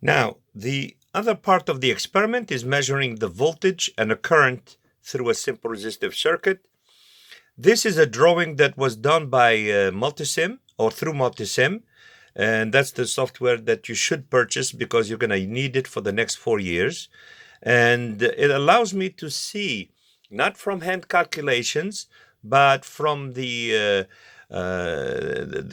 Now, the other part of the experiment is measuring the voltage and a current through a simple resistive circuit. This is a drawing that was done by Multisim or through Multisim, and that's the software that you should purchase because you're going to need it for the next 4 years. And it allows me to see, not from hand calculations, but from the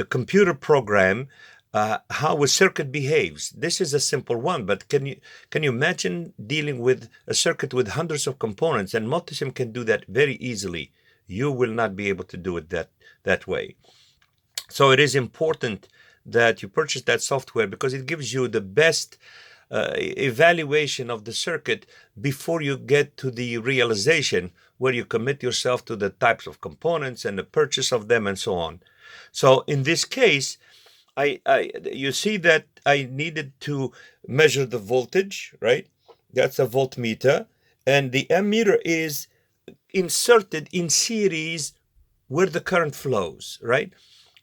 computer program, how a circuit behaves. This is a simple one, but can you imagine dealing with a circuit with hundreds of components? And Multisim can do that very easily. You will not be able to do it that way. So it is important that you purchase that software because it gives you the best evaluation of the circuit before you get to the realization where you commit yourself to the types of components and the purchase of them and so on. So in this case, you see that I needed to measure the voltage, right? That's a voltmeter, and the ammeter is inserted in series where the current flows, right?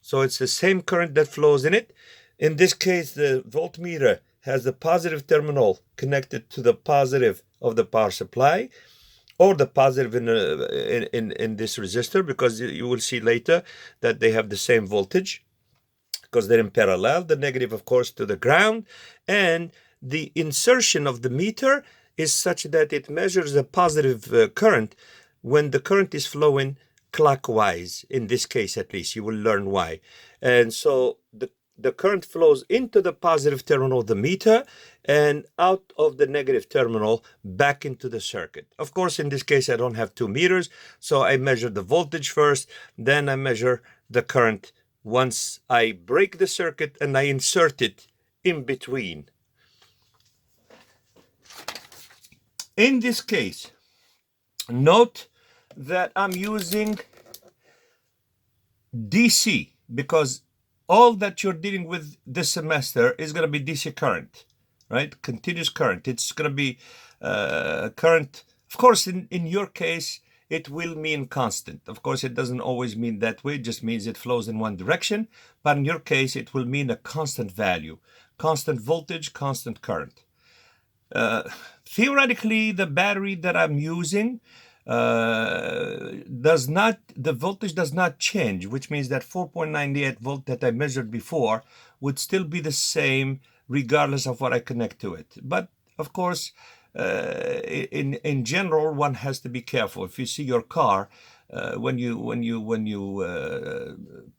So it's the same current that flows in it. In this case, the voltmeter has the positive terminal connected to the positive of the power supply, or the positive in this resistor, because you will see later that they have the same voltage because they're in parallel. The negative, of course, to the ground, and the insertion of the meter is such that it measures a positive current when the current is flowing clockwise. In this case, at least, you will learn why. And so the current flows into the positive terminal of the meter and out of the negative terminal back into the circuit. Of course, in this case, I don't have 2 meters, so I measure the voltage first, then I measure the current once I break the circuit and I insert it in between. In this case, note that I'm using DC because all that you're dealing with this semester is going to be DC current, right? Continuous current. It's going to be current. Of course, in your case, it will mean constant. Of course, it doesn't always mean that way. It just means it flows in one direction. But in your case, it will mean a constant value, constant voltage, constant current. Theoretically, the battery that I'm using the voltage does not change, which means that 4.98 volt that I measured before would still be the same regardless of what I connect to it. But of course, in general, one has to be careful. If you see your car, when you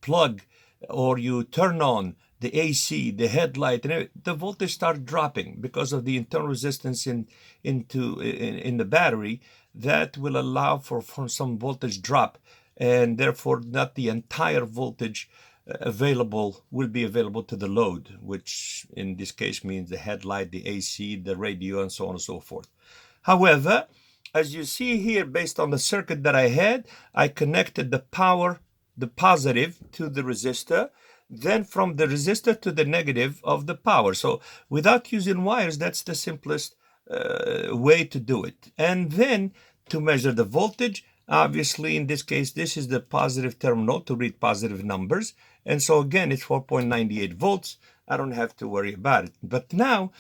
plug or you turn on the AC, the headlight, and the voltage starts dropping because of the internal resistance in the battery. That will allow for some voltage drop, and therefore not the entire voltage will be available to the load, which in this case means the headlight, the AC, the radio, and so on and so forth. However, as you see here, based on the circuit that I had, I connected the positive to the resistor, then from the resistor to the negative of the power. So without using wires, that's the simplest way to do it. And then to measure the voltage, obviously in this case, this is the positive terminal to read positive numbers. And so again, it's 4.98 volts. I don't have to worry about it. But now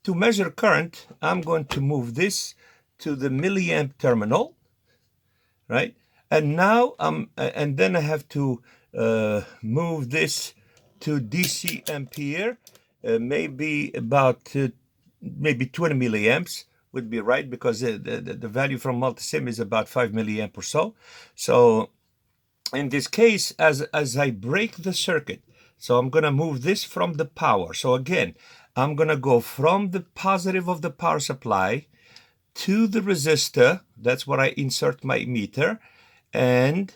to measure current, I'm going to move this to the milliamp terminal, right? And now and then I have to move this to DC ampere, maybe about maybe 20 milliamps would be right, because the value from Multisim is about 5 milliamp or so. So in this case, as I break the circuit, so I'm going to move this from the power. So again, I'm going to go from the positive of the power supply to the resistor. That's where I insert my meter, and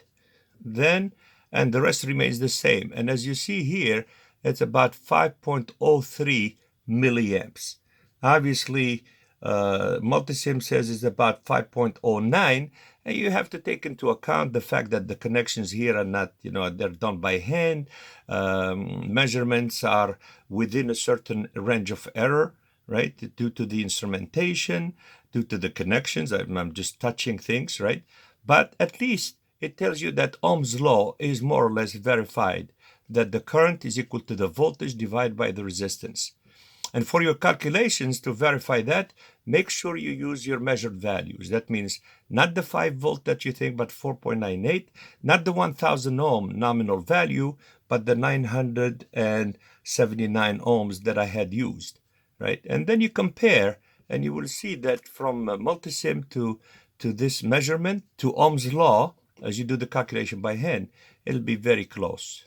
then the rest remains the same. And as you see here, it's about 5.03 milliamps. Obviously, Multisim says it's about 5.09, and you have to take into account the fact that the connections here are not, they're done by hand. Measurements are within a certain range of error, right? Due to the instrumentation, due to the connections. I'm just touching things, right? But at least it tells you that Ohm's law is more or less verified, that the current is equal to the voltage divided by the resistance. And for your calculations to verify that, make sure you use your measured values. That means not the 5 volt that you think, but 4.98, not the 1000 ohm nominal value, but the 979 ohms that I had used, right? And then you compare, and you will see that from multisim to this measurement to Ohm's law, as you do the calculation by hand, it'll be very close.